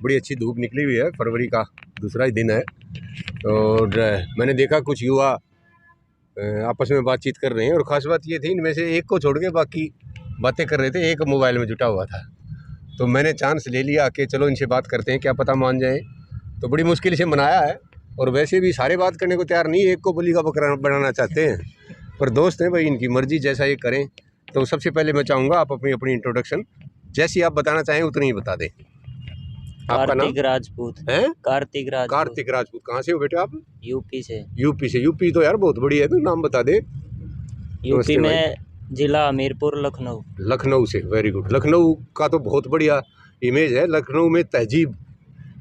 बड़ी अच्छी धूप निकली हुई है, फरवरी का दूसरा ही दिन है। और मैंने देखा कुछ युवा आपस में बातचीत कर रहे हैं, और ख़ास बात ये थी इनमें से एक को छोड़ के बाकी बातें कर रहे थे, एक मोबाइल में जुटा हुआ था। तो मैंने चांस ले लिया कि चलो इनसे बात करते हैं, क्या पता मान जाए। तो बड़ी मुश्किल से मनाया है, और वैसे भी सारे बात करने को तैयार नहीं, एक को बलि का बकरा बनाना चाहते हैं। पर दोस्त हैं भाई, इनकी मर्जी, जैसा ये करें। तो सबसे पहले मैं चाहूँगा आप अपनी इंट्रोडक्शन जैसी आप बताना चाहें उतनी ही बता दें। आपका नाम? कार्तिक राजपूत है। कार्तिक राजपूत। कहाँ से हो बेटे आप? यूपी से। यूपी तो यार बहुत बढ़िया है, तो नाम बता दे। यूपी में जिला हमीरपुर, लखनऊ से। Very good. लखनऊ का तो बहुत बढ़िया इमेज है। लखनऊ में तहजीब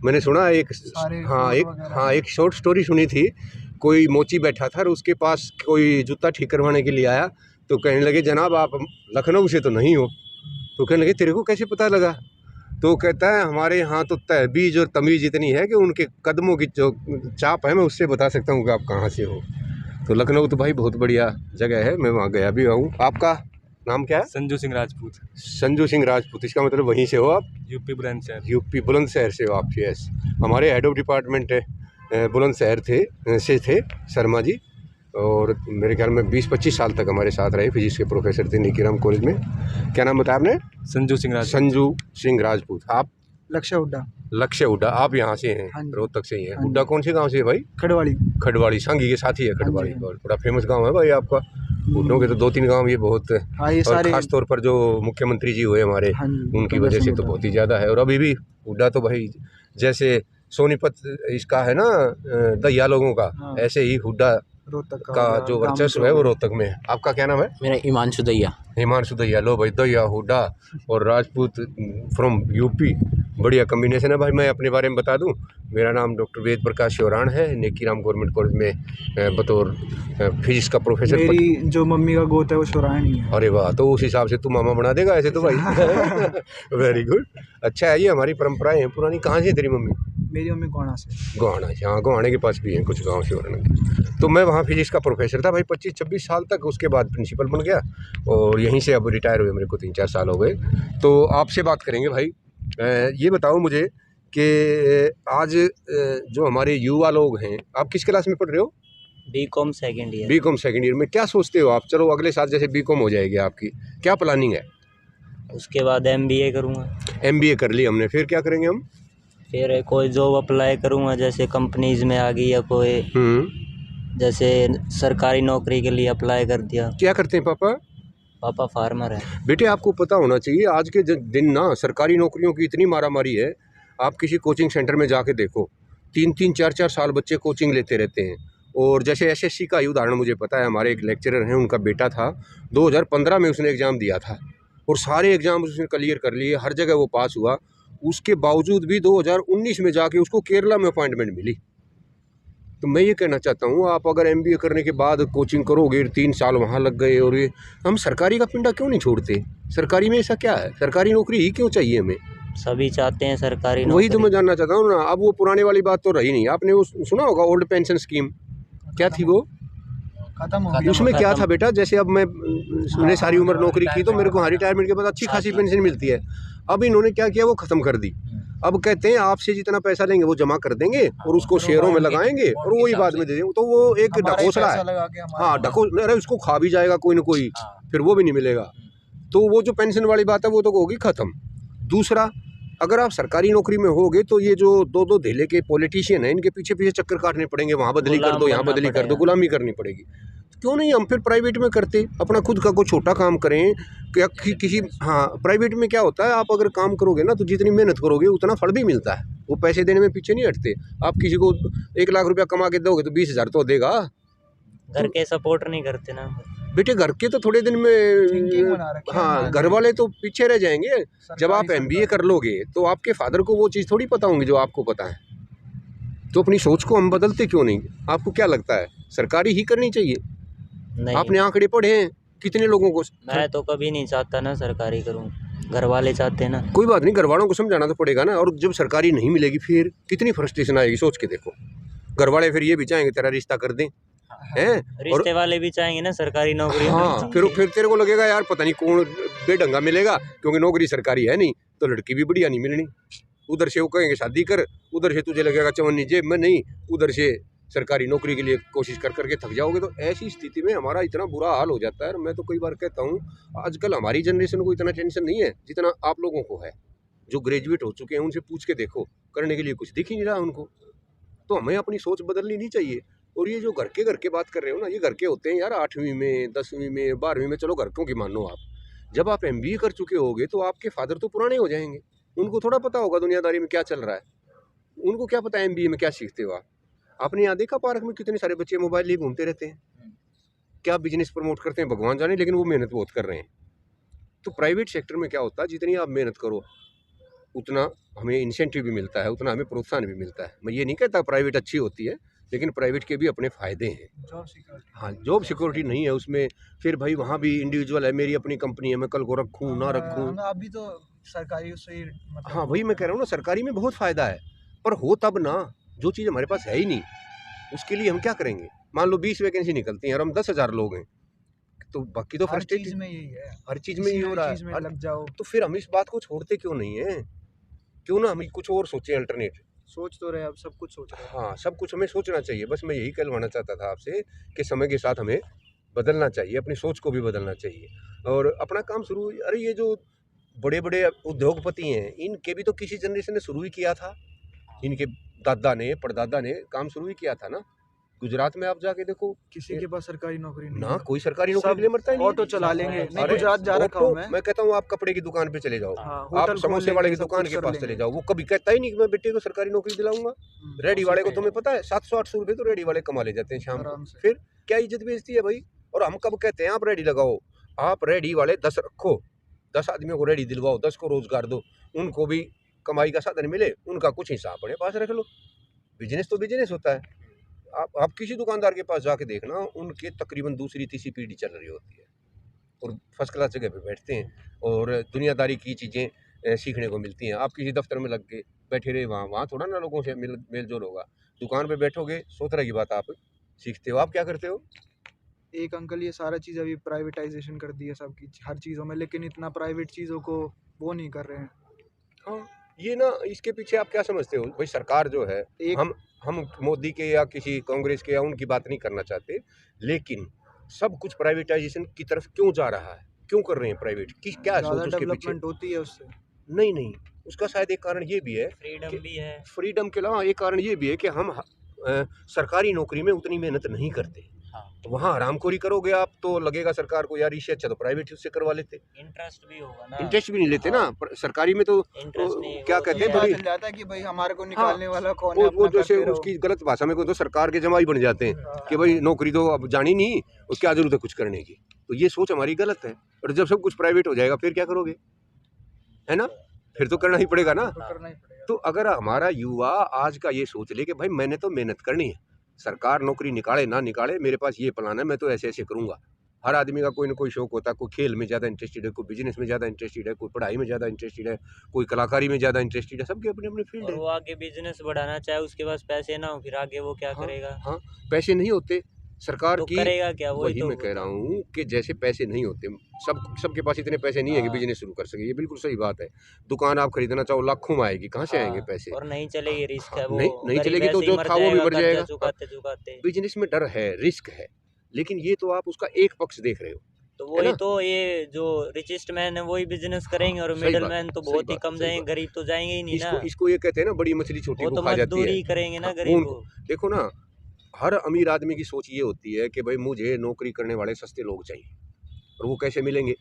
मैंने सुना एक एक शॉर्ट स्टोरी सुनी थी। कोई मोची बैठा था और उसके पास कोई जूता ठीक करवाने के लिए आया, तो कहने लगे जनाब आप लखनऊ से तो नहीं हो। तो कहने लगे तेरे को कैसे पता लगा? तो कहता है हमारे यहाँ तो तहबीज और तमीज़ इतनी है कि उनके कदमों की जो चाप है मैं उससे बता सकता हूँ कि आप कहाँ से हो। तो लखनऊ तो भाई बहुत बढ़िया जगह है, मैं वहाँ गया भी हूँ। आपका नाम क्या है? संजू सिंह राजपूत। संजू सिंह राजपूत, इसका मतलब वहीं से हो आप? यूपी बुलंदशहर। यूपी बुलंदशहर से हो आप? यस। हमारे हेड ऑफ डिपार्टमेंट है बुलंदशहर से थे शर्मा जी, और मेरे ख्याल में 20-25 साल तक हमारे साथ रहे। फिजिक्स के प्रोफेसर थे नीकीराम कॉलेज में। क्या नाम बताया आपने? संजू सिंह राजपूत। आप? लक्ष्य हुड्डा। आप यहाँ से हैं? हाँ, रोहतक से ही हैं। हुड्डा कौन से गांव से है भाई? खड़वाड़ी सांगी के साथ ही है खड़वाड़ी। बड़ा फेमस गांव है भाई आपका। हुड्डों के तो 2-3 गांव ये बहुत, और खास तौर पर जो मुख्यमंत्री जी हुए हमारे, उनकी वजह से तो बहुत ही ज़्यादा है। और अभी भी हुड्डा तो भाई जैसे सोनीपत इसका है ना दहिया लोगों का, ऐसे ही हुड्डा का जो वर्चस्व है वो रोहतक में है। आपका क्या नाम है? मेरा हिमांशु दैया। लो भाई, दैया, हुड्डा और राजपूत फ्रॉम यूपी, बढ़िया कम्बिनेशन है भाई। मैं अपने बारे में बता दूं, मेरा नाम डॉक्टर वेद प्रकाश शिवराण है। नीकीराम गवर्नमेंट कॉलेज में बतौर फिजिक्स का प्रोफेसर। मेरी जो मम्मी का गोत है वो शिवराण ही है। अरे वाह, तो उस हिसाब से तू मामा बना देगा ऐसे तो भाई। Very good. अच्छा है, ये हमारी परंपराएं हैं पुरानी। कहाँ से तेरी मम्मी? मेरी मम्मी गोहाना से। हाँ, गोहाने के पास भी हैं कुछ गाँव शिवराण। तो मैं वहाँ फिजिक्स का प्रोफेसर था भाई 25-26 साल तक। उसके बाद प्रिंसिपल बन गया, और यहीं से अब रिटायर हुए मेरे को 3-4 साल हो गए। तो आपसे बात करेंगे भाई। ये बताओ मुझे कि आज जो हमारे युवा लोग हैं, आप किस क्लास में पढ़ रहे हो? BCom second year. BCom second year में क्या सोचते हो आप? चलो अगले साल जैसे बीकॉम हो जाएगी आपकी, क्या प्लानिंग है? उसके बाद एमबीए करूँगा। एमबीए कर ली हमने, फिर क्या करेंगे हम? फिर कोई जॉब अप्लाई करूँगा, जैसे कंपनीज में आ गई, या कोई जैसे सरकारी नौकरी के लिए अप्लाई कर दिया। क्या करते हैं पापा? पापा फार्मर है। बेटे आपको पता होना चाहिए, आज के दिन ना सरकारी नौकरियों की इतनी मारामारी है। आप किसी कोचिंग सेंटर में जाके देखो, 3-3, 4-4 साल बच्चे कोचिंग लेते रहते हैं। और जैसे एसएससी का ही उदाहरण मुझे पता है, हमारे एक लेक्चरर हैं, उनका बेटा था, 2015 में उसने एग्ज़ाम दिया था, और सारे एग्ज़ाम उसने क्लियर कर लिए, हर जगह वो पास हुआ। उसके बावजूद भी 2019 में जाके उसको केरला में अपॉइंटमेंट मिली। तो मैं ये कहना चाहता हूँ, आप अगर एमबीए करने के बाद कोचिंग करोगे, 3 साल वहाँ लग गए, और ये हम सरकारी का पिंडा क्यों नहीं छोड़ते? सरकारी में ऐसा क्या है? सरकारी नौकरी ही क्यों चाहिए हमें? सभी चाहते हैं सरकारी नौकरी। वही तो मैं जानना चाहता हूँ ना। अब वो पुराने वाली बात तो रही नहीं। आपने वो सुना होगा ओल्ड पेंशन स्कीम, क्या थी वो? खत्म हो गया। उसमें क्या था बेटा, जैसे अब मैंने सारी उम्र नौकरी की तो मेरे को रिटायरमेंट के बाद अच्छी खासी पेंशन मिलती है। अब इन्होंने क्या किया, वो ख़त्म कर दी। अब कहते हैं आपसे जितना पैसा लेंगे वो जमा कर देंगे, और उसको शेयरों में लगाएंगे, और वही बाद में दे देंगे। तो वो एक ढकोसला है। हाँ, अरे उसको खा भी जाएगा कोई ना कोई, फिर वो भी नहीं मिलेगा। तो वो जो पेंशन वाली बात है वो तो होगी ख़त्म। दूसरा, अगर आप सरकारी नौकरी में होगे तो ये जो 2-2 धेले के पॉलिटिशियन हैं, इनके पीछे पीछे चक्कर काटने पड़ेंगे, वहाँ बदली कर दो, यहाँ बदली कर दो, गुलामी करनी पड़ेगी। क्यों नहीं हम फिर प्राइवेट में करते, अपना खुद का कोई छोटा काम करें? क्या किसी प्राइवेट में क्या होता है, आप अगर काम करोगे ना तो जितनी मेहनत करोगे उतना फल भी मिलता है। वो पैसे देने में पीछे नहीं हटते। आप किसी को 1 लाख रुपया कमा के दोगे तो 20,000 तो देगा। घर के सपोर्ट नहीं करते ना बेटे, घर के तो थोड़े दिन में, हाँ, घर वाले तो पीछे रह जाएंगे। जब आप एमबीए कर लोगे तो आपके फादर को वो चीज़ थोड़ी पता होंगी जो आपको पता है। तो अपनी सोच को हम बदलते क्यों नहीं? आपको क्या लगता है सरकारी ही करनी चाहिए? नहीं। आपने आंकड़े पढ़े हैं कितने लोगों को? मैं तो कभी नहीं चाहता ना सरकारी करूं, घर वाले चाहते हैं ना। कोई बात नहीं, घर वालों को समझाना तो पड़ेगा ना। और जब सरकारी नहीं मिलेगी फिर कितनी फ्रस्ट्रेशन आएगी, सोच के देखो। घर वाले फिर ये भी चाहेंगे तेरा रिश्ता कर दें, हैं? रिश्ते वाले भी चाहेंगे ना सरकारी नौकरी। हाँ, फिर तेरे को लगेगा यार पता नहीं कौन बेढंगा मिलेगा, क्योंकि नौकरी सरकारी है नहीं तो लड़की भी बढ़िया नहीं मिलनी। उधर से वो कहेंगे शादी कर, उधर से तुझे लगेगा चवन्नी जेब में नहीं, उधर से सरकारी नौकरी के लिए कोशिश कर करके थक जाओगे। तो ऐसी स्थिति में हमारा इतना बुरा हाल हो जाता है। मैं तो कई बार कहता हूँ आजकल हमारी जनरेशन को इतना टेंशन नहीं है जितना आप लोगों को है। जो ग्रेजुएट हो चुके हैं उनसे पूछ के देखो, करने के लिए कुछ दिख ही नहीं रहा उनको। तो हमें अपनी सोच बदलनी नहीं चाहिए। और ये जो घर के बात कर रहे हो ना, ये घर के होते हैं यार 8वीं में 10वीं में 12वीं में, चलो घर की मानो आप। जब आप MBA कर चुके होगे तो आपके फादर तो पुराने हो जाएंगे, उनको थोड़ा पता होगा दुनियादारी में क्या चल रहा है। उनको क्या पता है MBA में क्या सीखते हो आप। आपने यहाँ देखा पार्क में कितने सारे बच्चे मोबाइल लिए घूमते रहते हैं, क्या बिजनेस प्रमोट करते हैं भगवान जाने, लेकिन वो मेहनत बहुत कर रहे हैं। तो प्राइवेट सेक्टर में क्या होता है, जितनी आप मेहनत करो उतना हमें इंसेंटिव भी मिलता है, उतना हमें प्रोत्साहन भी मिलता है। मैं ये नहीं कहता प्राइवेट अच्छी होती है, लेकिन प्राइवेट के भी अपने फ़ायदे हैं। Job security. हाँ, जॉब सिक्योरिटी नहीं है उसमें। फिर भाई वहाँ भी इंडिविजुअल है, मेरी अपनी कंपनी है, मैं कल को रखूँ ना रखूँ। अभी तो सरकारी उससे ही मतलब। हाँ, वही मैं कह रहा हूँ ना, सरकारी में बहुत फ़ायदा है, पर हो तब ना, जो चीज़ हमारे पास है ही नहीं उसके लिए हम क्या करेंगे। मान लो 20 वैकेंसी निकलती हैं और हम 10,000 लोग हैं, तो बाकी तो हर चीज फ्रस्ट्रेटेड, में यही है, हर चीज़ में ये हो रहा चीज में है। लग जाओ। तो फिर हम इस बात को छोड़ते क्यों नहीं है, क्यों ना हम कुछ और सोचें, अल्टरनेट। सोच तो रहे, अब सब कुछ सोच रहे हैं। हाँ, सब कुछ हमें सोचना चाहिए। बस मैं यही कहलवाना चाहता था आपसे कि समय के साथ हमें बदलना चाहिए, अपनी सोच को भी बदलना चाहिए और अपना काम शुरू। अरे ये जो बड़े बड़े उद्योगपति हैं, इनके भी तो किसी जनरेशन ने शुरू ही किया था, इनके दादा ने परदादा ने काम शुरू ही किया था ना। गुजरात में आप जाके देखो, किसी के पास सरकारी नौकरी नहीं ना है। कोई सरकारी नौकरी सब के लिए मरता ही नहीं है। ऑटो चला लेंगे। नहीं, अरे गुजरात जा रखा हूँ मैं कहता हूँ आप कपड़े की दुकान पे चले जाओ, हाँ, आप होटल समोसे खोल वाले की लेंगे, सब दुकान कुछ के कर पास चले लेंगे। जाओ, वो कभी कहता ही नहीं कि मैं बेटे को सरकारी नौकरी दिलाऊंगा। रेडी वाले को तुम्हें पता है 700-800 रुपये तो रेडी वाले कमा ले जाते हैं शाम आराम को। से। फिर क्या इज्जत बेइज्जती है भाई। और हम कब कहते हैं आप रेडी लगाओ, आप रेडी वाले 10 रखो, 10 आदमियों को रेडी दिलवाओ, 10 को रोजगार दो, उनको भी कमाई का साधन मिले, उनका कुछ हिसाब अपने पास रख लो। बिजनेस तो बिजनेस होता है। आप किसी दुकानदार के पास जाके देखना, उनके तकरीबन दूसरी तीसरी पीढ़ी चल रही होती है और फर्स्ट क्लास जगह पे बैठते हैं और दुनियादारी की चीज़ें सीखने को मिलती हैं। आप किसी दफ्तर में लग के बैठे रहे, वहाँ थोड़ा ना लोगों से मेल जोल होगा। दुकान पे बैठोगे 100 तरह की बात आप सीखते हो। आप क्या करते हो? एक अंकल ये सारा चीज़ अभी प्राइवेटाइजेशन कर दी है सबकी, हर चीज़ों में, लेकिन इतना प्राइवेट चीज़ों को वो नहीं कर रहे हैं। हाँ, ये ना, इसके पीछे आप क्या समझते हो भाई? सरकार जो है, हम मोदी के या किसी कांग्रेस के या उनकी बात नहीं करना चाहते, लेकिन सब कुछ प्राइवेटाइजेशन की तरफ क्यों जा रहा है, क्यों कर रहे हैं प्राइवेट की, क्या है सोच ज़्यादा उसके पीछे? डेवलपमेंट होती है उससे। नहीं, उसका शायद एक कारण ये भी है, फ्रीडम भी है। फ्रीडम के अलावा एक कारण ये भी है कि हम सरकारी नौकरी में उतनी मेहनत नहीं करते। हाँ। वहाँ हरामखोरी करोगे आप तो लगेगा सरकार को यार इससे अच्छा तो प्राइवेट से करवा लेते। इंटरेस्ट भी होगा ना, इंटरेस्ट भी नहीं लेते ना, सरकारी में तो इंटरेस्ट नहीं क्या वो तो कहते हैं पता भाई, चल जाता है कि भाई हमारे को निकालने वाला कौन है, वो अपना जैसे करते रहो। उसकी गलत भाषा में को तो सरकार के जमाई बन जाते हैं कि भाई नौकरी तो अब जानी नहीं, उसकी क्या जरूरत है कुछ करने की। तो ये सोच हमारी गलत है। और जब सब कुछ प्राइवेट हो जाएगा फिर क्या करोगे, है ना? फिर तो करना ही पड़ेगा ना। तो करना ही पड़ेगा। तो अगर हमारा युवा आज का ये सोच ले कि भाई मैंने तो मेहनत करनी है, सरकार नौकरी निकाले ना निकाले, मेरे पास ये प्लान है, मैं तो ऐसे ऐसे करूँगा। हर आदमी का कोई ना कोई शौक होता है, कोई खेल में ज़्यादा इंटरेस्टेड है, कोई बिजनेस में ज़्यादा इंटरेस्टेड है, कोई पढ़ाई में ज़्यादा इंटरेस्टेड है, कोई कलाकारी में ज़्यादा इंटरेस्टेड है, सबके अपने अपने फील्ड और है। वो आगे बिजनेस बढ़ाना चाहे, उसके पास पैसे ना हो, फिर आगे वो क्या करेगा? हाँ, पैसे नहीं होते सरकार तो की, करेगा क्या? वही मैं कह रहा हूँ कि जैसे पैसे नहीं होते, सबके पास इतने पैसे नहीं है कि हाँ। बिजनेस शुरू कर सके। ये बिल्कुल सही बात है। दुकान आप खरीदना चाहो लाखों में आएगी, कहाँ से आएंगे पैसे? और नहीं चलेगी, रिस्क है वो, नहीं गरीब चलेगी तो ऐसे ही जो मर था वो भी जाएगा, मर कर्जा जाएगा। चुकाते। बिजनेस में डर है, रिस्क है, लेकिन ये तो आप उसका एक पक्ष देख रहे हो। तो है वही ना? तो, ये जो रिचेस्ट मैन है वही बिजनेस करेंगे और सही मिडिल बात, मैन तो सही बहुत ही बात, कम सही जाएंगे, बात। गरीब तो जाएंगे ही नहीं ना। इसको ये कहते हैं ना, बड़ी मछली छोटी वो को तो खा जाती मजदूरी है। करेंगे ना हाँ, गरीब उनको को। देखो ना, हर अमीर आदमी की सोच ये होती है कि भाई मुझे नौकरी करने वाले सस्ते लोग चाहिए। और वो कैसे मिलेंगे?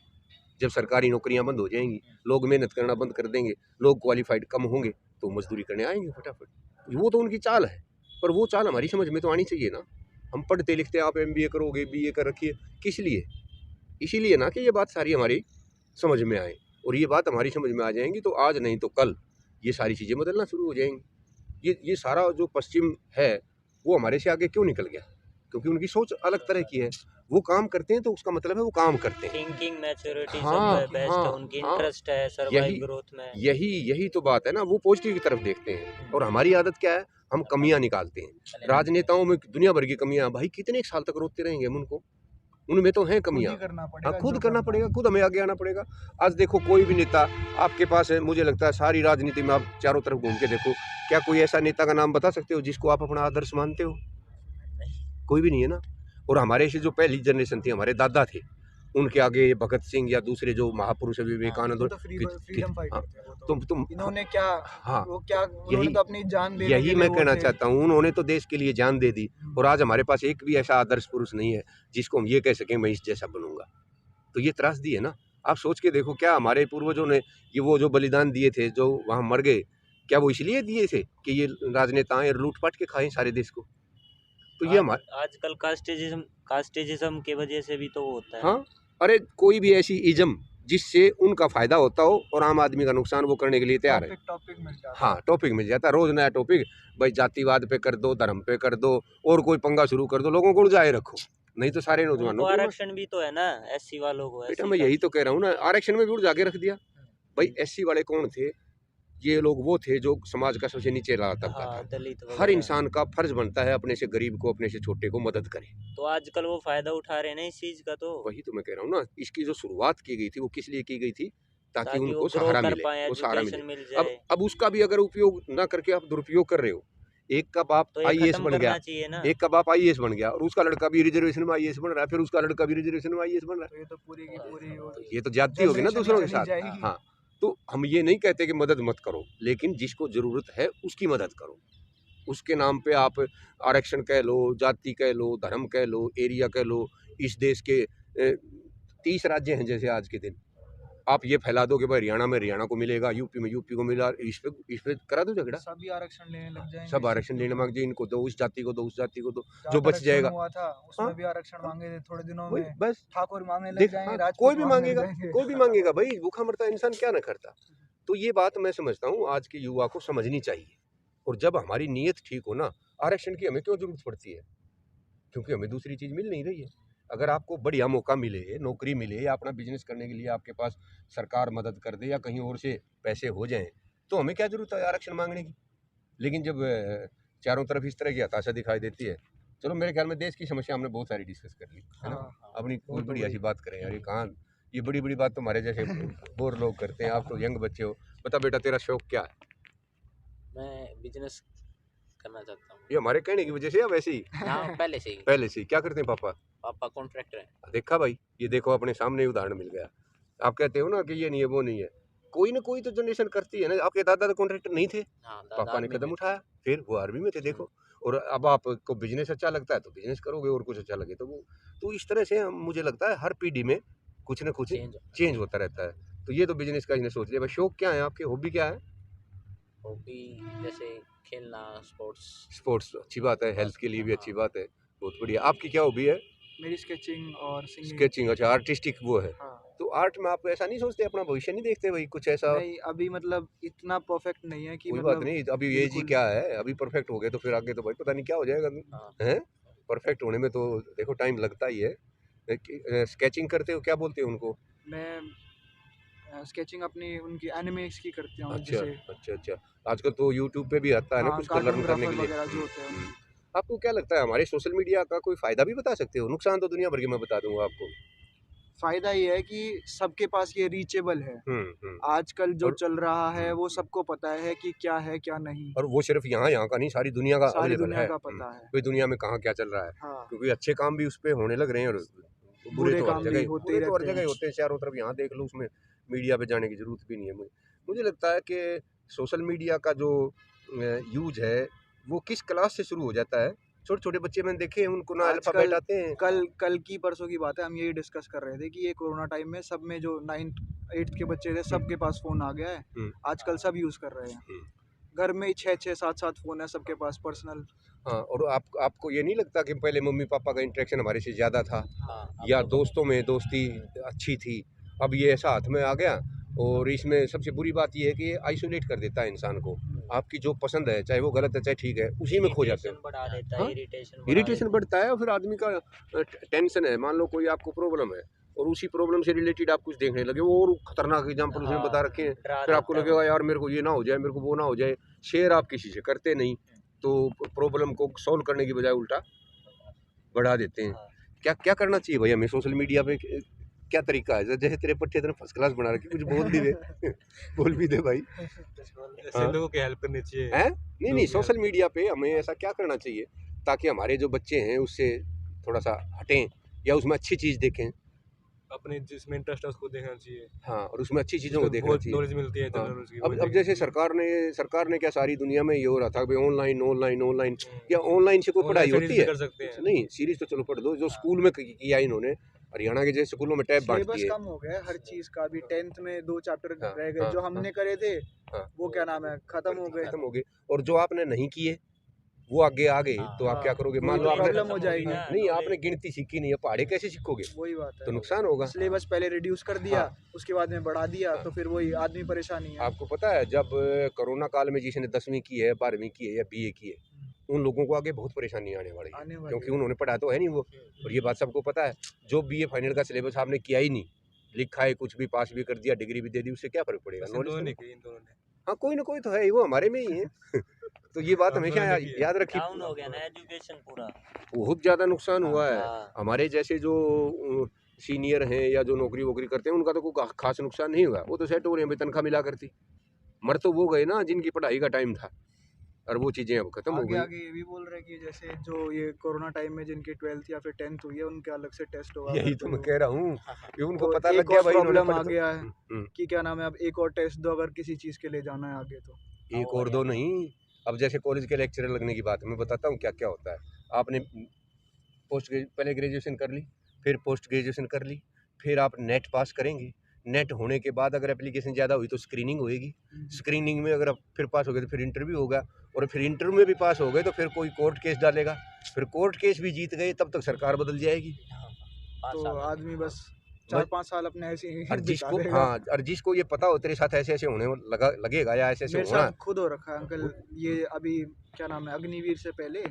जब सरकारी नौकरियां बंद हो जाएंगी, लोग मेहनत करना बंद कर देंगे, लोग क्वालिफाइड कम होंगे, तो मजदूरी करने आएंगे फटाफट। वो तो उनकी चाल है, पर वो चाल हमारी समझ में तो आनी चाहिए ना। हम पढ़ते लिखते, आप MBA करोगे, BA कर रखिए, किस लिए? इसीलिए ना कि ये बात सारी हमारी समझ में आए, और ये बात हमारी समझ में आ जाएंगी तो आज नहीं तो कल ये सारी चीज़ें बदलना शुरू हो जाएंगी। ये सारा जो पश्चिम है वो हमारे से आगे क्यों निकल गया? क्योंकि उनकी सोच अलग तरह की है। वो काम करते हैं तो उसका मतलब है वो काम करते हैं। थिंकिंग मैच्योरिटी हाँ, सब बेस्ट हाँ, है, उनकी हाँ। इंटरेस्ट है सर्वाइव यही- ग्रोथ में। यही तो बात है ना, वो पॉजिटिव की तरफ देखते हैं। और हमारी आदत क्या है, हम कमियां निकालते हैं। राजनेताओं में दुनिया भर की कमियां, भाई कितने साल तक रोकते रहेंगे हम उनको? उनमें तो हैं खुद कमियां। ही करना हाँ, पड़ेगा, खुद जो करना करना पड़ेगा, है। खुद हमें आगे आना पड़ेगा। आज देखो कोई भी नेता आपके पास है, मुझे लगता है सारी राजनीति में आप चारों तरफ घूम के देखो, क्या कोई ऐसा नेता का नाम बता सकते हो जिसको आप अपना आदर्श मानते हो? कोई भी नहीं है ना। और हमारे से जो पहली जनरेशन थी, हमारे दादा थे, उनके आगे ये भगत सिंह या दूसरे जो महापुरुष है विवेकानंद वो और तो फ्रीडम फाइटर हाँ, थे वो तो। तुम इन्होंने क्या, हाँ, वो क्या, उन्होंने यही तो अपनी जान देने यही के लिए मैं वो कहना थे। चाहता हूँ, उन्होंने तो देश के लिए जान दे दी। और आज हमारे पास एक भी ऐसा आदर्श पुरुष नहीं है जिसको हम ये कह सकें मैं इस जैसा बनूंगा। तो ये त्रासदी है ना। आप सोच के देखो, क्या हमारे पूर्वजों ने ये वो जो बलिदान दिए थे, जो वहाँ मर गए, क्या वो इसलिए दिए थे कि ये राजनेता आए और लूट पाट के खाएं सारे देश को? तो ये हमारे आजकल कास्टिज्म की वजह से भी तो वो होता है। हाँ, अरे कोई भी ऐसी इज्म जिससे उनका फायदा होता हो और आम आदमी का नुकसान, वो करने के लिए तैयार है। टॉपिक मिल जाता है। हाँ, टॉपिक मिल जाता है, रोज नया टॉपिक। भाई जातिवाद पे कर दो, धर्म पे कर दो, और कोई पंगा शुरू कर दो, लोगों को उलझाए रखो, नहीं तो सारे नौजवानों उनको को आरक्षण भी तो है ना, एससी वालों को। बेटा मैं यही तो कह रहा हूँ ना, आरक्षण में भी उड़ जाके रख दिया। भाई एससी वाले कौन थे? ये लोग वो थे जो समाज का सबसे नीचे रहा तबका हाँ, था। दलित हर वगैरह। इंसान का फर्ज बनता है अपने से गरीब को, अपने से छोटे को मदद करे। तो आजकल वो फायदा उठा रहे हैं ना इस चीज का। तो वही तो मैं कह रहा हूँ ना, इसकी जो शुरुआत की गई थी वो किस लिए की गई थी? ताकि ताकि वो उनको ग्रो सहारा कर मिले, पाए, वो सहारा एजुकेशन मिले। मिल अब जाए। अब उसका भी अगर उपयोग ना करके आप दुरुपयोग कर रहे हो, एक का बाप तो ये आईएएस खत्म बन गया, करना चाहिए ना। एक का बाप आईएएस बन गया और उसका लड़का भी रिजर्वेशन में आईएएस बन रहा है, फिर उसका लड़का भी रिजर्वेशन में आईएएस बन रहा तो ये तो पूरी की पूरी है, तो ये तो ज्यादती होगी ना जनरेशन दूसरों के चली साथ। जाएगी। हाँ, तो हम ये नहीं कहते कि मदद मत करो, लेकिन जिसको जरूरत है उसकी मदद करो। उसके नाम पे आप आरक्षण कह लो, जाति कह लो, धर्म कह लो, एरिया कह लो। इस देश के 30 राज्य हैं जैसे आज के दिन, आप ये फैला दो कि भाई हरियाणा में हरियाणा को मिलेगा, यूपी में यूपी को मिला, इस पे करा दो झगड़ा। सभी आरक्षण लेने लग जाएंगे। सब आरक्षण लेने मांग जाए, इनको दो, उस जाति को दो, उस जाति को दो, जाट जो बच आरक्षण जाएगा। हुआ था, उसमें हाँ, भी आरक्षण मांगे थे थोड़े दिनों वही में। बस ठाकुर मांगने लग देख। जाएंगे, हाँ, राजपूत कोई भी मांगने लग मांगेगा, जाएंगे। कोई भी मांगेगा भाई, भूखा मरता इंसान क्या ना करता। तो ये बात मैं समझता हूँ आज के युवा को समझनी चाहिए। और जब हमारी नीयत ठीक हो ना, आरक्षण की हमें क्यों जरूरत पड़ती है? क्योंकि हमें दूसरी चीज़ मिल नहीं रही है। अगर आपको बढ़िया मौका मिले, नौकरी मिले, या अपना बिजनेस करने के लिए आपके पास सरकार मदद कर दे, या कहीं और से पैसे हो जाएं, तो हमें क्या जरूरत है आरक्षण मांगने की? लेकिन जब चारों तरफ इस तरह की हताशा दिखाई देती है, चलो मेरे ख्याल में देश की समस्या हमने बहुत सारी डिस्कस कर ली है ना। अपनी कोई बढ़िया सी बात करें यार, ये कहाँ, ये बड़ी बड़ी बात तो हमारे जैसे बोर लोग करते हैं। आप तो यंग बच्चे हो, बता बेटा तेरा शौक क्या है? मैं बिजनेस करना चाहता हूँ। ये हमारे कहने की वजह से या वैसे ही? हाँ, पहले से ही। पहले से ही। क्या करते हैं पापा? पापा कॉन्ट्रैक्टर हैं। देखा भाई, ये देखो अपने सामने ही उदाहरण मिल गया। आप कहते हो ना कि ये नहीं है वो नहीं है, कोई ना कोई तो जनरेशन करती है ना। आपके दादा तो कॉन्ट्रैक्टर नहीं थे, हाँ, दादा पापा ने आर्मी कदम में उठाया, फिर वो आर्मी में थे देखो। और अब आपको बिजनेस अच्छा लगता है तो बिजनेस करोगे, और कुछ अच्छा लगे तो वो। तो इस तरह से मुझे लगता है हर पीढ़ी में कुछ ना कुछ चेंज होता रहता है। तो ये तो बिजनेस का इसने सोच लिया। भाई शौक क्या है आपके, हॉबी क्या है? हॉबी जैसे खेलना, स्पोर्ट्स। स्पोर्ट्स अच्छी बात है, हेल्थ के लिए भी अच्छी बात है, बहुत बढ़िया। आपकी क्या हॉबी है? मेरी स्केचिंग और सिंगिंग। स्केचिंग, अच्छा आर्टिस्टिक वो है। हाँ। तो आर्ट में आप ऐसा नहीं सोचते, अपना भविष्य नहीं देखते भाई कुछ ऐसा? नहीं, अभी मतलब इतना परफेक्ट नहीं है कि कोई मतलब बात नहीं, अभी एज ही बिल्कुल। क्या है, अभी परफेक्ट हो गए तो फिर आगे तो भाई पता नहीं क्या हो जाएगा। हाँ। हैं, परफेक्ट होने में तो देखो टाइम लगता ही है। स्केचिंग करते हो, क्या बोलते हो उनको? मैं स्केचिंग अपनी उनकी एनिमेस की करती हूँ अच्छा जैसे। अच्छा अच्छा, आजकल तो यूट्यूब पे भी आता है ना हाँ, कुछ को लर्न करने के लिए। वगैरह जो होते हैं। आपको क्या लगता है हमारे सोशल मीडिया का कोई फायदा भी बता सकते हो? नुकसान तो दुनिया भर के मैं बता दूंगा आपको। फायदा ये है कि सबके पास ये रीचेबल है। आजकल जो और चल रहा है वो सबको पता है कि क्या है क्या नहीं। और वो सिर्फ यहाँ का नहीं, सारी दुनिया का सारी अवेलेबल दुनिया है। का पता है। कोई दुनिया में कहाँ क्या चल रहा है। हाँ। क्योंकि अच्छे काम भी उस पे होने लग रहे हैं, और बुरे तो हर काम भी जगह होते ही बुरे तो हर रहते जगह हैं। होते हैं चारों तरफ। यहाँ देख लो, उसमें मीडिया पे जाने की जरूरत भी नहीं है। मुझे लगता है कि सोशल मीडिया का जो यूज है वो किस क्लास से शुरू हो जाता है? छोटे छोटे बच्चे मैंने देखे हैं, उनको ना अल्फाबेट आते हैं। कल की परसों की बात है, हम यही डिस्कस कर रहे थे कि ये कोरोना टाइम में सब में जो 9th 8th के बच्चे थे सबके पास फोन आ गया है। आजकल सब यूज कर रहे हैं। घर में 6-6 7-7 फोन है सबके पास पर्सनल। हाँ, और आपको ये नहीं लगता कि पहले मम्मी पापा का इंटरेक्शन हमारे से ज़्यादा था, हाँ, या दोस्तों में दोस्ती अच्छी थी? अब ये ऐसा हाथ में आ गया, और इसमें सबसे बुरी बात ये है कि ये आइसोलेट कर देता है इंसान को। आपकी जो पसंद है, चाहे वो गलत है चाहे ठीक है, उसी में खो जाते हैं। बढ़ा देता हाँ? है, इरिटेशन बढ़ता है, और फिर आदमी का टेंशन है। मान लो कोई आपको प्रॉब्लम है, और उसी प्रॉब्लम से रिलेटेड आप कुछ देखने लगे, वो और खतरनाक एग्जाम्पल उसने बता रखे हैं, फिर आपको लगेगा यार मेरे को ये ना हो जाए, मेरे को वो ना हो जाए। शेयर आप किसी से करते नहीं, तो प्रॉब्लम को सॉल्व करने की बजाय उल्टा बढ़ा देते हैं। क्या क्या करना चाहिए भाई हमें सोशल मीडिया पे? क्या तरीका है? जैसे तेरे पट्टे तेरे फर्स्ट क्लास बना रखी, कुछ बोल दी दे बोल भी दे भाई। ऐसे हाँ। लोगों की हेल्प करनी चाहिए। हैं? नहीं नहीं, सोशल मीडिया पे हमें ऐसा क्या करना चाहिए ताकि हमारे जो बच्चे हैं उससे थोड़ा सा हटें या उसमें अच्छी चीज़ देखें? अपने जिसमें इंटरेस्ट है उसको देखना चाहिए। हाँ, और उसमें अच्छी चीज़ों को उसमें देखना बहुत चाहिए। नॉलेज मिलती है हाँ। जनरल उसकी, अब वो जैसे देखनी चाहिए। सरकार ने क्या सारी दुनिया में ये हो रहा था कि ऑनलाइन ऑनलाइन ऑनलाइन, हम्म। क्या ऑनलाइन से कोई Online पढ़ाई studies होती भी है? कर सकते हैं। नहीं, सीरीज तो चलो पढ़ दो, जो स्कूल में किया इन्होंने, हरियाणा के जैसे स्कूलों में टैब बांट सिलेबस दिए। कम हो गया है हर चीज का। अभी 10th में 2 चैप्टर हाँ, रह गए हाँ, जो हमने करे थे, हाँ, वो क्या नाम है, खत्म हो गए। खत्म हो गए। और जो आपने नहीं किए वो आगे आ गए तो आप क्या करोगे? मान वही लो तो आपने प्रॉब्लम हो जाएगी। नहीं, आपने गिनती सीखी नहीं है, पहाड़े कैसे सीखोगे? वही बात तो है, नुकसान होगा। सिलेबस पहले रिड्यूस कर दिया, हाँ। उसके बाद में बढ़ा दिया, हाँ। तो फिर वही आदमी परेशानी है। आपको पता है जब कोरोना काल में जिसने 10वीं की है, 12वीं की है या बीए की है, उन लोगों को आगे बहुत परेशानी आने वाली है, आने वाली क्योंकि है। उन्होंने पढ़ा तो है नहीं वो। और ये बात सबको पता है, जो बीए फाइनल का सिलेबस आपने किया ही नहीं, लिखा है कुछ भी, पास भी कर दिया, डिग्री भी दे दी, उससे क्या फर्क पड़ेगा? बस इन दोनों ने नॉलेज। की, इन दोनों ने। हाँ, कोई ना कोई तो है ही, वो हमारे में ही है तो ये बात हम हमेशा दोनों ने की है। याद रखिए। डाउन हो गया ना एजुकेशन पूरा। बहुत ज़्यादा नुकसान हुआ है। हाँ। हमारे जैसे जो सीनियर हैं या जो नौकरी वोकरी करते हैं उनका तो कोई खास नुकसान नहीं हुआ, वो तो सेट हो रहे हैं, तनख्वाह मिला करती। मर तो वो गए ना जिनकी पढ़ाई का टाइम था, और वो चीज़ें अब खत्म हो आगे गई। आगे ये भी बोल रहे हैं कि जैसे जो ये कोरोना टाइम में जिनकी 12th या फिर 10th हुई है उनके अलग से टेस्ट होगा। यही तो मैं कह रहा हूँ कि उनको तो पता लग एक गया और भाई इन्होंने प्रॉब्लम आ पढ़ तो। गया है कि क्या नाम है, अब एक और टेस्ट दो अगर किसी चीज़ के लिए जाना है आगे तो। एक और दो नहीं, अब जैसे कॉलेज के लेक्चरर लगने की बात है, मैं बताता हूँ क्या क्या होता है। आपने पहले ग्रेजुएशन कर ली, फिर पोस्ट ग्रेजुएशन कर ली, फिर आप नेट पास करेंगे। नेट होने के बाद अगर एप्लीकेशन ज़्यादा हुई तो स्क्रीनिंग होएगी, स्क्रीनिंग में अगर आप फिर पास हो गए तो फिर इंटरव्यू होगा, और फिर इंटरव्यू में भी पास हो गए तो फिर कोई कोर्ट केस डालेगा, फिर कोर्ट केस भी जीत गए तब तक सरकार बदल जाएगी। तो आदमी बस 4-5 साल अपने ऐसे ही और बिता जिसको देगा। हाँ, और जिसको ये पता हो तेरे साथ ऐसे ऐसे होने लगेगा या ऐसे ऐसे मेरे होना। साथ खुद हो रखा है अंकल, ये अभी क्या नाम है, अग्निवीर से पहले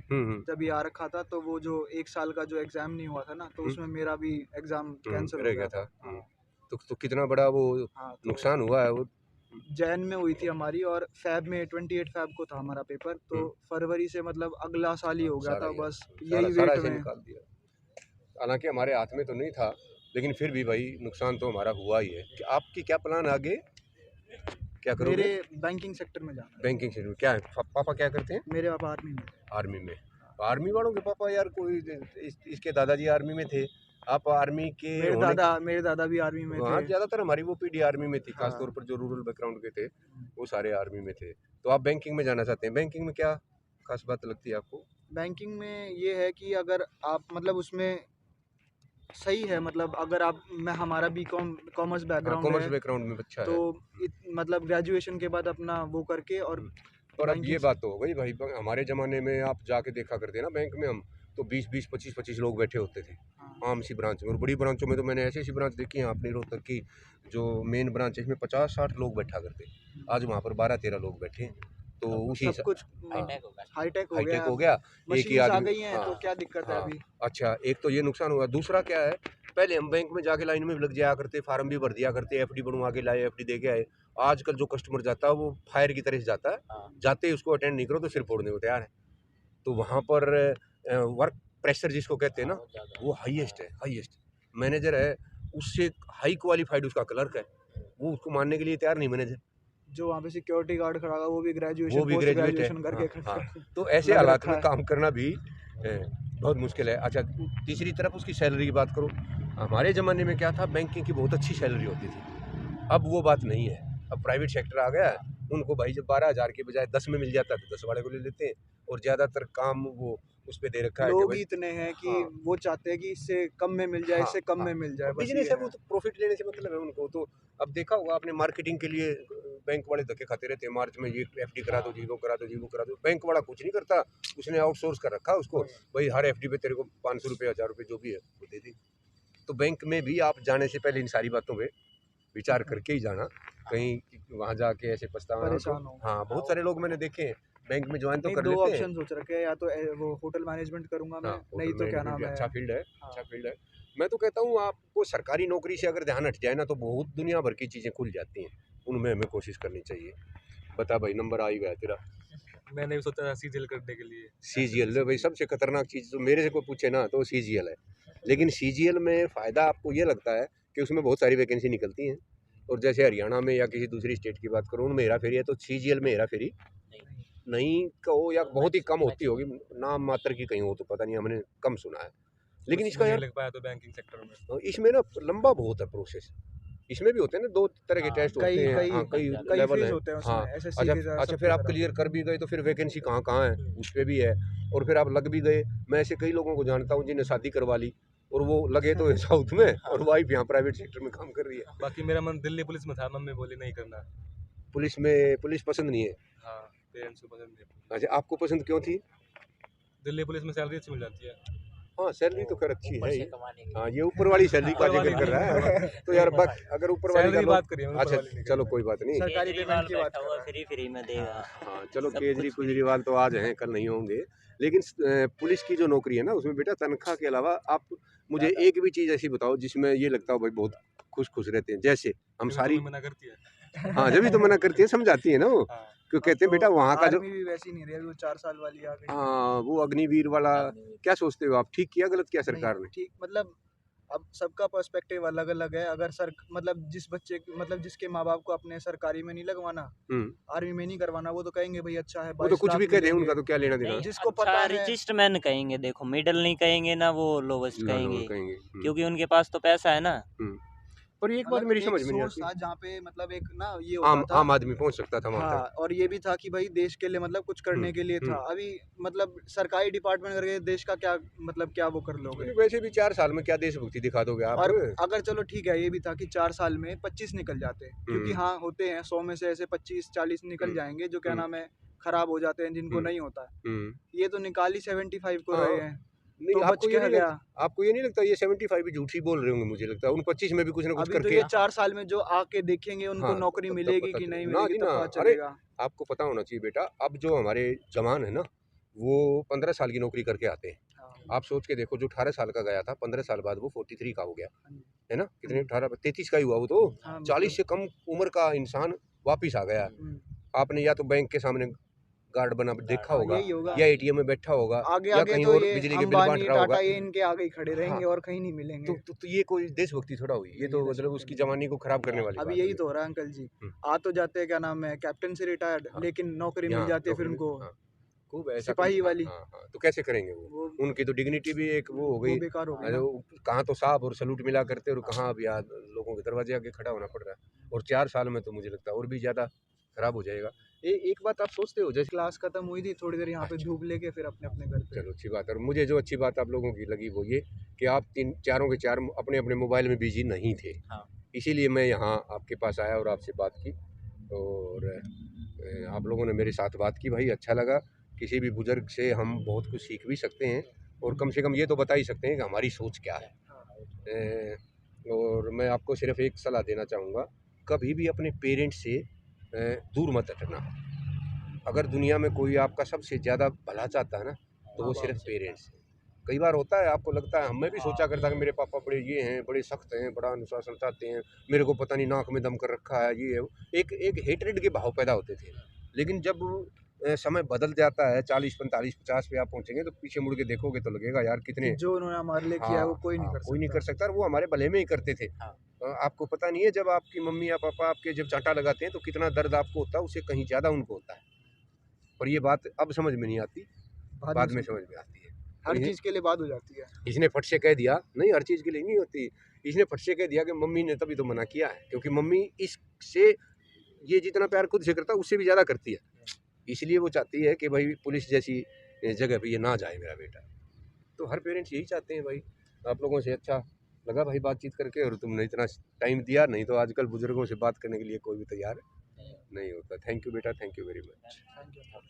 जब ये आ रखा था तो वो जो 1 साल का जो एग्जाम नहीं हुआ था ना, तो उसमें मेरा भी एग्जाम कैंसिल रह हो गया गया था। हाँ। तो कितना बड़ा वो हाँ, तो नुकसान हुआ है वो। जैन में हुई थी हमारी, और फैब में 28 फैब को था हमारा पेपर, तो फरवरी से मतलब अगला साल ही हो गया था, बस यही सारा वेट ऐसे में। निकाल दिया। हालांकि हमारे हाथ में तो नहीं था, लेकिन फिर भी भाई नुकसान तो हमारा हुआ ही है। कि आपकी क्या प्लान आगे, क्या करोगे? मेरे बैंकिंग सेक्टर में जाना है। बैंकिंग से क्या है? पापा क्या करते हैं? मेरे पापा आर्मी में। आर्मी में। आर्मी वालों के पापा यार, कोई इसके दादाजी आर्मी में थे, आप आर्मी के मेरे दादा भी आर्मी में हाँ, थे। ज़्यादातर हमारी वो पीढ़ी आर्मी में थी, हाँ। खासतौर पर जो रूरल बैकग्राउंड के थे वो सारे आर्मी में थे। तो आप बैंकिंग में जाना चाहते हैं, बैंकिंग में क्या खास बात लगती है आपको? बैंकिंग में ये है कि अगर आप मतलब उसमें सही है, मतलब अगर आप मैं हमारा बीकॉम कॉमर्स बैकग्राउंड कॉमर्स है, बैकग्राउंड में अच्छा तो है। मतलब ग्रेजुएशन के बाद अपना वो करके और और अब बैंकिंग ये बात तो हो गई भाई, हमारे ज़माने में आप जाके देखा करते ना बैंक में, हम तो 20-20, 25-25 लोग बैठे होते थे हाँ। आम सी ब्रांच में। और बड़ी ब्रांचों में तो मैंने ऐसी ऐसी ब्रांच देखी है अपनी रोहतक की, जो मेन ब्रांच है इसमें 50-60 लोग बैठा करते, आज वहाँ पर 12-13 लोग बैठे हैं। तो उसी सब कुछ हाईटेक होगा। हाईटेक हो हाईटेक गया, हो गया, एक ही मशीन्स आ आदमी। गई हैं, तो क्या दिक्कत है हाँ, अभी। अच्छा, एक तो ये नुकसान हुआ। दूसरा क्या है, पहले हम बैंक में जाके लाइन में भी लग जाया करते, फार्म भी भर दिया करते, एफडी बनवा के लाए, एफडी दे के आए। आजकल जो कस्टमर जाता है वो फायर की तरह से जाता है, हाँ। जाते ही उसको अटेंड नहीं करो तो सिर फोड़ने को तैयार है। तो वहाँ पर वर्क प्रेशर जिसको कहते हैं ना, बहुत ज़्यादा। वो हाईएस्ट है, हाईएस्ट। मैनेजर है, उससे हाई क्वालिफाइड उसका क्लर्क है, वो उसको मानने के लिए तैयार नहीं मैनेजर। जो वहाँ पे सिक्योरिटी गार्ड खड़ा होगा वो भी वो ग्रेजुएशन भी पोस्ट ग्रेजुएट है। ग्रेजुएशन करके हाँ, खड़ा हाँ। तो ऐसे लग हालात रखा में है। काम करना भी बहुत मुश्किल है। अच्छा, तीसरी तरफ उसकी सैलरी की बात करो। हमारे ज़माने में क्या था, बैंकिंग की बहुत अच्छी सैलरी होती थी, अब वो बात नहीं है। अब प्राइवेट सेक्टर आ गया है, उनको भाई जब 12,000 के बजाय 10 में मिल जाता है तो 10 वाले को ले लेते हैं, और ज़्यादातर काम वो उस पे दे रखा है कि लोग भाई ही इतने हैं कि हाँ। वो चाहते हैं कि इससे कम में मिल जाए, हाँ, इससे कम हाँ। में मिल जाए, बस बिजनेस ये है, वो तो प्रॉफिट लेने से मतलब है उनको। तो अब देखा होगा आपने, मार्केटिंग के लिए बैंक वाले धक्के खाते रहते हैं, मार्च में ये एफडी करा दो जी, वो करा दो जी, वो करा दो। बैंक वाला कुछ नहीं करता, उसने आउटसोर्स कर रखा है उसको, भाई हर एफडी पे तेरे को 500 रुपये, 1000 रुपये जो भी है वो दे दी। तो बैंक में भी आप जाने से पहले इन सारी बातों पे विचार करके ही जाना, कहीं वहाँ जाके ऐसे पछतावा ना परेशान हो। हो। हाँ, बहुत सारे लोग मैंने देखे हैं बैंक में ज्वाइन तो नहीं, कर 2 लेते हैं। ऑप्शन सोच रखे हैं, या तो वो होटल मैनेजमेंट करूंगा मैं, हाँ, नहीं होटल तो क्या मैनेजमेंट नाम भी है। अच्छा फील्ड है, हाँ। अच्छा फील्ड है। मैं तो कहता हूँ आपको सरकारी नौकरी से अगर ध्यान हट जाए ना तो बहुत दुनिया भर की चीज़ें खुल जाती हैं, उनमें हमें कोशिश करनी चाहिए। बता भाई, नंबर आ ही गया तेरा। मैंने भी सोचा था सीजीएल करने के लिए। सीजीएल भाई सबसे खतरनाक चीज़, तो मेरे से कोई पूछे ना तो सीजीएल है। लेकिन CGL में फ़ायदा आपको ये लगता है कि उसमें बहुत सारी वैकेंसी निकलती हैं, और जैसे हरियाणा में या किसी दूसरी स्टेट की बात करूँ, उनमें हेरा फेरी है, तो CGL में हेरा फेरी नहीं कहो या बहुत ही कम होती होगी, नाम मात्र की कहीं हो तो पता नहीं, हमने कम सुना है। लेकिन इसका नहीं यार लग पाया तो बैंकिंग सेक्टर में इसमें ना लंबा बहुत है प्रोसेस। इसमें भी होते हैं ना 2 तरह के हाँ, टेस्ट कई होते हैं, कई हाँ, कई कई लेवल फेज हैं। होते हैं हाँ, उसमें, SSC अच्छा की तरह अच्छा, सबकी फिर आप तरह। क्लियर कर भी गए तो फिर वैकेंसी कहाँ-कहाँ है, उस पे भी है, और फिर आप लग भी गए। मैं ऐसे कई लोगों को जानता हूँ जिन्हें शादी करवा ली और वो लगे तो साउथ में और वाइफ यहाँ प्राइवेट सेक्टर में काम कर रही है। बाकी मेरा मन दिल्ली पुलिस में था, मम्मी बोली नहीं करना। पुलिस पसंद नहीं है। हाँ, पेरेंट्स को पसंद नहीं। अच्छा, आपको पसंद क्यों थी? दिल्ली पुलिस में सैलरी अच्छी मिल जाती है। हाँ, सैलरी तो खैर अच्छी ऊपर है से ही। कमाने के हाँ, लिए। ये ऊपर वाली सैलरी का ऊपर वाली जिक्र कर नहीं, रहा ऊपर है। वाली। तो यार अगर ऊपर वाली का सैलरी लोग, बात करिए, ऊपर अच्छा वाली नहीं चलो करिए। कोई बात नहीं। सरकारी केजरीवाल पेमेंट की बात बैठा कर हुआ रहा है। फ्री में देगा। हाँ, चलो सब केजरी कुछ फ्री। कुजरीवाल तो आज हैं, कल नहीं होंगे। लेकिन पुलिस की जो नौकरी है ना, उसमें बेटा तनख्वाह के अलावा आप मुझे एक भी चीज़ ऐसी बताओ जिसमें ये लगता हो भाई बहुत खुश रहते हैं। जैसे हम तभी तो सारी मैं मना करती है। हाँ, जब भी तो मना करती है, समझाती है ना वो, हाँ, क्यों अब कहते हैं तो बेटा वहाँ का जो आर्मी भी वैसी नहीं रही, अभी वो 4 साल वाली आ गई। हाँ, वो अग्निवीर वाला क्या सोचते हो आप? ठीक किया, गलत किया सरकार नहीं, ने? ठीक मतलब अब सबका पर्सपेक्टिव अलग-अलग है। अगर सर मतलब जिस बच्चे मतलब जिसके माँ-बाप को अपने सरकारी में नहीं लगवाना, हुँ, आर्मी में नहीं करवाना, वो तो कहेंगे भई अच्छा है, वो तो 22 कुछ लाख भी कह दें, मिलेंगे। उनका तो क्या लेना-देना नहीं, है? जिसको अच्छा पता है रजिस्ट्रमैन कहेंगे, देखो मिडिल नहीं कहेंगे ना, वो लोवेस्ट ना लोग कहेंगे, कहेंगे। क्योंकि उनके पास तो पैसा है ना। पर एक बात मतलब मेरी एक समझ में नहीं सोर्स आती, था जहाँ पे मतलब एक ना ये होता आम था। आम आदमी पहुँच सकता था वहाँ हाँ, तक। और ये भी था कि भाई देश के लिए मतलब कुछ करने के लिए था। हुँ। अभी मतलब सरकारी डिपार्टमेंट करके देश का क्या मतलब क्या वो कर लोगे? वैसे भी 4 साल में क्या देशभक्ति दिखा दोगे आप? और अगर चलो ठीक है, ये भी था कि 4 साल में 25 निकल जाते, क्योंकि हुँ, हाँ, होते हैं 100 में से ऐसे 25-40 निकल हुँ, जाएँगे जो क्या हुँ, नाम है, खराब हो जाते हैं, जिनको हुँ, नहीं होता है। हुँ। ये तो निकाल ही 75 को हाँ, रहे हैं, नहीं तो बच आपको ये क्या नहीं गया? आपको ये नहीं लगता ये 75 भी झूठ ही बोल रहे होंगे, मुझे लगता है उन 25 में भी कुछ ना कुछ अभी तो करके। ये 4 साल में जो आके देखेंगे उनको हाँ, नौकरी तब मिलेगी पता कि नहीं चले ना मिलेगी जी तब ना। पता अरे चलेगा। आपको पता होना चाहिए बेटा, अब जो हमारे जवान है ना, वो 15 साल की नौकरी करके आते हैं। हाँ, आप सोच के देखो, जो 18 साल का गया था, 15 साल बाद वो 43 का हो गया, हाँ जी। है ना? कितने 18 33 का ही हुआ वो तो। हाँ, 40 मतलब से कम उम्र का इंसान वापिस आ गया। हुँ, आपने या तो बैंक के सामने गार्ड बना देखा हाँ, होगा, यही होगा। या एटीएम में बैठा होगा, या आगे-आगे कहीं तो और ये बिजली के बिल बाँट अंबानी, रहा होगा। टाटा ये इनके आगे ही खड़े हाँ, रहेंगे और कहीं नहीं मिलेंगे। तो ये कोई देशभक्ति थोड़ा हुई, ये तो ये मतलब उसकी जवानी को खराब करने वाली बात अभी हुई। यही तो हो रहा है अंकल जी। हुँ। आ तो जाते हैं क्या नाम है कैप्टन से रिटायर्ड, हाँ, लेकिन नौकरी मिल यहाँ जाती है फिर नौकरी में, उनको हाँ, खूब ऐसा सिपाही वाली। हाँ, हाँ, तो कैसे करेंगे वो? वो उनकी तो डिग्निटी भी एक वो हो वो गई। बेकार हो गई अरे ना। वो कहाँ तो साहब और सैल्यूट मिला करते और कहाँ अब यार लोगों के दरवाजे आगे खड़ा होना पड़ रहा है, और 4 साल में तो मुझे लगता है और भी ज़्यादा खराब हो जाएगा। एक बात आप सोचते हो जैसे, क्लास खत्म हुई थी, थोड़ी देर यहाँ पे अच्छा, धूप लेके फिर अपने-अपने घर पे। चलो अच्छी बात है। और मुझे जो अच्छी बात आप लोगों की लगी वो ये कि आप चारों के चार अपने-अपने मोबाइल में बिज़ी नहीं थे। हाँ। इसीलिए मैं यहाँ आपके पास आया और आपसे बात की, और आप लोगों ने मेरे साथ बात की, भाई अच्छा लगा। किसी भी बुज़ुर्ग से हम बहुत कुछ सीख भी सकते हैं, और कम से कम ये तो बता ही सकते हैं कि हमारी सोच क्या है। और मैं आपको सिर्फ़ एक सलाह देना चाहूँगा, कभी भी अपने पेरेंट्स से दूर मत हटना। अगर दुनिया में कोई आपका सबसे ज़्यादा भला चाहता है ना, तो वो सिर्फ़ पेरेंट्स है। कई बार होता है, आपको लगता है, मैं भी सोचा करता कि मेरे पापा बड़े ये हैं, बड़े सख्त हैं, बड़ा अनुशासन चाहते हैं, मेरे को पता नहीं नाक में दम कर रखा है, ये है वो। एक एक हेट्रेड के भाव पैदा होते थे। लेकिन जब समय बदल जाता है, 40, 45, 50 पे आप पहुँचेंगे, तो पीछे मुड़ के देखोगे तो लगेगा यार कि कितने। जो उन्होंने हमारे लिए किया है वो कोई नहीं कर कोई नहीं सकता। कर सकता, और वो हमारे भले में ही करते थे। हाँ। आपको पता नहीं है, जब आपकी मम्मी या पापा आपके जब चाँटा लगाते हैं तो कितना दर्द आपको होता है, उससे कहीं ज़्यादा उनको होता है। और ये बात अब समझ में नहीं आती, बाद में समझ में आती है। हर इन्हें- चीज़ के लिए बात हो जाती है। इसने फट से कह दिया, नहीं हर चीज़ के लिए नहीं होती, इसने फट से कह दिया कि मम्मी ने तभी तो मना किया है, क्योंकि मम्मी इससे ये जितना प्यार खुद से करता है उससे भी ज़्यादा करती है। इसलिए वो चाहती है कि भाई पुलिस जैसी जगह पे ये ना जाए मेरा बेटा। तो हर पेरेंट्स यही चाहते हैं भाई। आप लोगों से अच्छा लगा भाई बातचीत करके, और तुमने इतना टाइम दिया, नहीं तो आजकल बुजुर्गों से बात करने के लिए कोई भी तैयार नहीं होता। थैंक यू बेटा, thank you very much. Thank you.